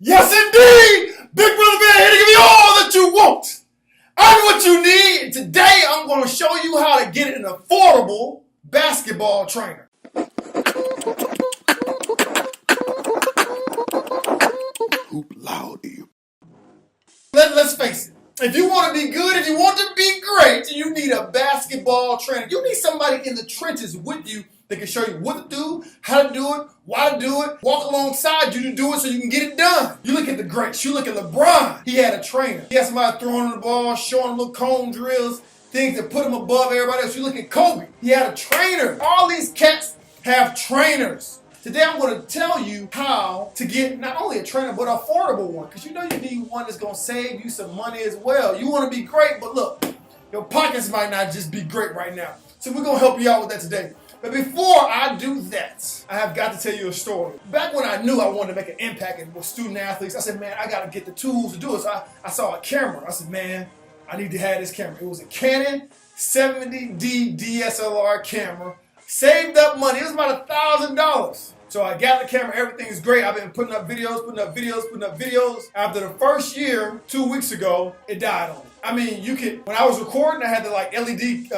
Yes, indeed! Big Brother Bear here to give you all that you want and what you need. And today, I'm going to show you how to get an affordable basketball trainer. Hoop loud, you. Let's face it. If you want to be good, if you want to be great, you need a basketball trainer. You need somebody in the trenches with you that can show you what to do, how to do it, why to do it, walk alongside you to do it so you can get it done. You look at the greats. You look at LeBron. He had a trainer. He had somebody throwing him the ball, showing him little cone drills, things that put him above everybody else. You look at Kobe. He had a trainer. All these cats have trainers. Today I'm going to tell you how to get not only a trainer, but an affordable one. Because you know you need one that's going to save you some money as well. You want to be great, but look, your pockets might not just be great right now. So we're going to help you out with that today. But before I do that, I have got to tell you a story. Back when I knew I wanted to make an impact with student athletes, I said, man, I got to get the tools to do it. So I saw a camera. I said, man, I need to have this camera. It was a Canon 70D DSLR camera. Saved up money. It was about $1,000. So I got the camera. Everything is great. I've been putting up videos. After the first year, 2 weeks ago, it died on me. I mean, when I was recording, I had the LED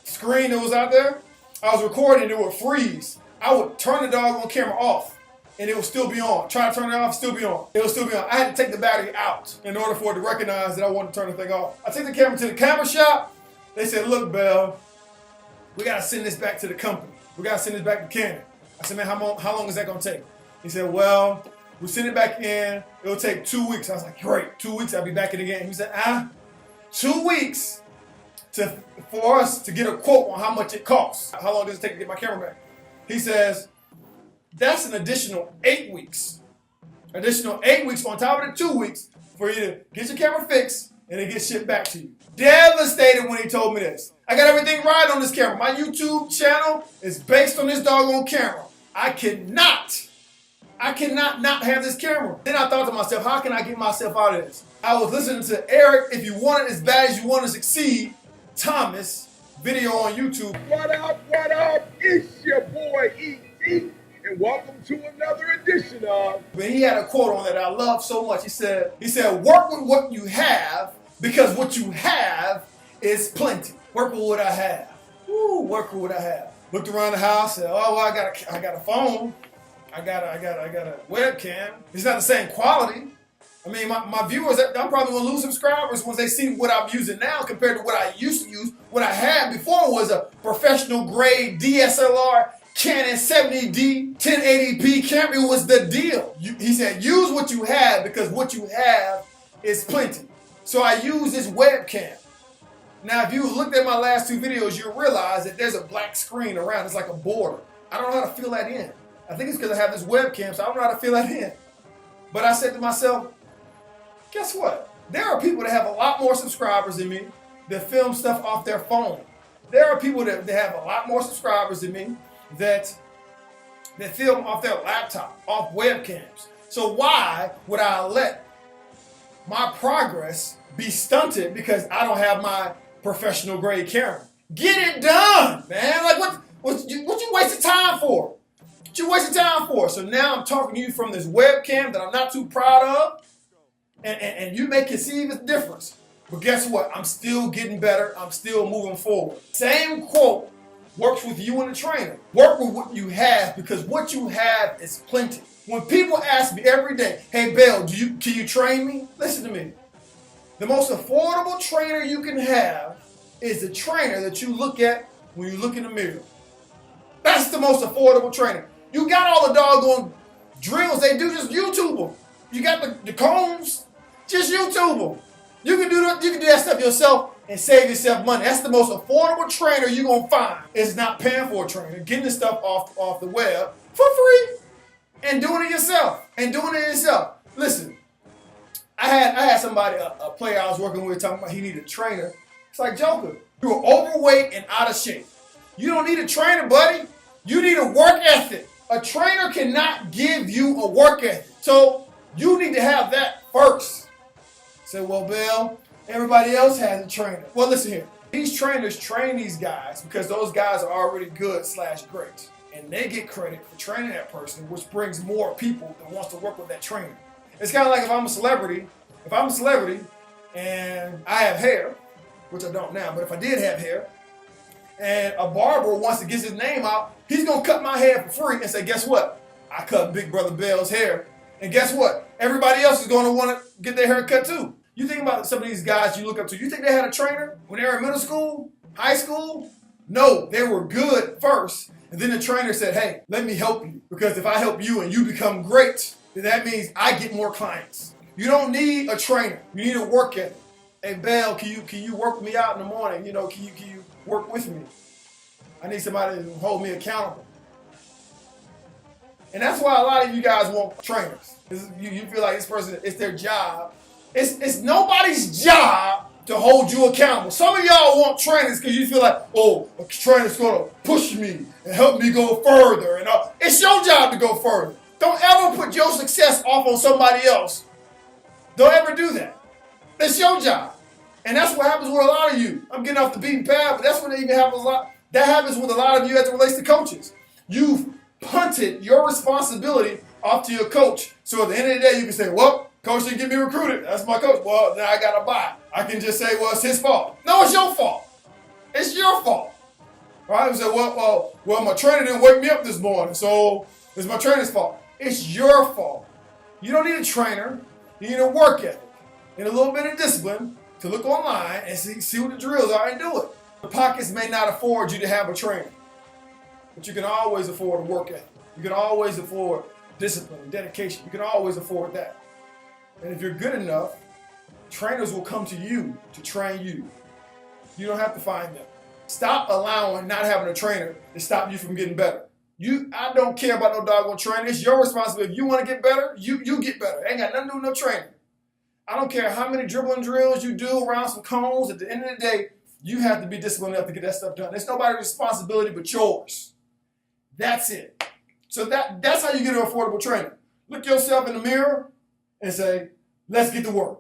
screen that was out there. I was recording and it would freeze. I would turn the doggone camera off and it would still be on. Try to turn it off, still be on. It would still be on. I had to take the battery out in order for it to recognize that I wanted to turn the thing off. I took the camera to the camera shop. They said, look, Bell, we got to send this back to the company. We got to send this back to Canon. I said, man, how long is that going to take? He said, well, we'll send it back in. It'll take 2 weeks. I was like, great, 2 weeks, I'll be back in the game. He said, 2 weeks for us to get a quote on how much it costs. How long does it take to get my camera back? He says, that's an additional 8 weeks. Additional 8 weeks on top of the 2 weeks for you to get your camera fixed and it gets shipped back to you. Devastated when he told me this. I got everything right on this camera. My YouTube channel is based on this doggone camera. I cannot not have this camera. Then I thought to myself, how can I get myself out of this? I was listening to Eric, If You Want It As Bad As You Want to Succeed, Thomas video on YouTube. What up? It's your boy E.T. and welcome to another edition of... But he had a quote on that I love so much. He said, work with what you have because what you have is plenty. Work with what I have. Woo, work with what I have. Looked around the house, said, oh, well, I got a phone. I got a webcam. It's not the same quality. I mean, my viewers, I'm probably going to lose subscribers once they see what I'm using now compared to what I used to use. What I had before was a professional grade DSLR Canon 70D 1080p camera. It was the deal. He said, use what you have because what you have is plenty. So I use this webcam. Now, if you looked at my last two videos, you'll realize that there's a black screen around. It's like a border. I don't know how to fill that in. I think it's because I have this webcam, so I don't know how to fill that in. But I said to myself, guess what? There are people that have a lot more subscribers than me that film stuff off their phone. There are people that have a lot more subscribers than me that film off their laptop, off webcams. So why would I let my progress be stunted because I don't have my professional grade camera? Get it done, man. Like what you wasted time for? What you wasted time for? So now I'm talking to you from this webcam that I'm not too proud of. And you may conceive a difference. But guess what? I'm still getting better. I'm still moving forward. Same quote works with you and the trainer. Work with what you have because what you have is plenty. When people ask me every day, hey, Bell, can you train me? Listen to me. The most affordable trainer you can have is the trainer that you look at when you look in the mirror. That's the most affordable trainer. You got all the doggone drills they do, just YouTube them. You got the cones. Just YouTube them. You can do that stuff yourself and save yourself money. That's the most affordable trainer you're going to find. It's not paying for a trainer. Getting this stuff off the web for free and doing it yourself. Listen, I had somebody, a player I was working with, talking about he needed a trainer. It's like, Joker, you're overweight and out of shape. You don't need a trainer, buddy. You need a work ethic. A trainer cannot give you a work ethic. So you need to have that first. Say, well, Bill, everybody else has a trainer. Well, listen here. These trainers train these guys because those guys are already good/great. And they get credit for training that person, which brings more people that wants to work with that trainer. It's kind of like if I'm a celebrity and I have hair, which I don't now, but if I did have hair, and a barber wants to get his name out, he's going to cut my hair for free and say, guess what? I cut Big Brother Bell's hair. And guess what? Everybody else is going to want to get their hair cut too. You think about some of these guys you look up to. You think they had a trainer when they were in middle school, high school? No, they were good first. And then the trainer said, hey, let me help you. Because if I help you and you become great, then that means I get more clients. You don't need a trainer. You need a work ethic. Hey, Bell, can you work me out in the morning? You know, can you work with me? I need somebody to hold me accountable. And that's why a lot of you guys want trainers. You feel like this person, it's their job. It's nobody's job to hold you accountable. Some of y'all want trainers because you feel like, oh, a trainer's going to push me and help me go further. And it's your job to go further. Don't ever put your success off on somebody else. Don't ever do that. It's your job. And that's what happens with a lot of you. I'm getting off the beaten path, but that's what even happens a lot. That happens with a lot of you as it relates to coaches. You've punted your responsibility off to your coach. So at the end of the day, you can say, well, coach didn't get me recruited. That's my coach. Well, now I got to buy. I can just say, well, it's his fault. No, it's your fault. It's your fault. All right? You say, well, my trainer didn't wake me up this morning, so it's my trainer's fault. It's your fault. You don't need a trainer. You need a work ethic and a little bit of discipline to look online and see what the drills are and do it. The pockets may not afford you to have a trainer, but you can always afford a work ethic. You can always afford discipline and dedication. You can always afford that. And if you're good enough, trainers will come to you to train you. You don't have to find them. Stop allowing not having a trainer to stop you from getting better. I don't care about no doggone trainer. It's your responsibility. If you want to get better, you get better. It ain't got nothing to do with no trainer. I don't care how many dribbling drills you do around some cones. At the end of the day, you have to be disciplined enough to get that stuff done. It's nobody's responsibility but yours. That's it. So that's how you get an affordable trainer. Look yourself in the mirror and say, let's get to work.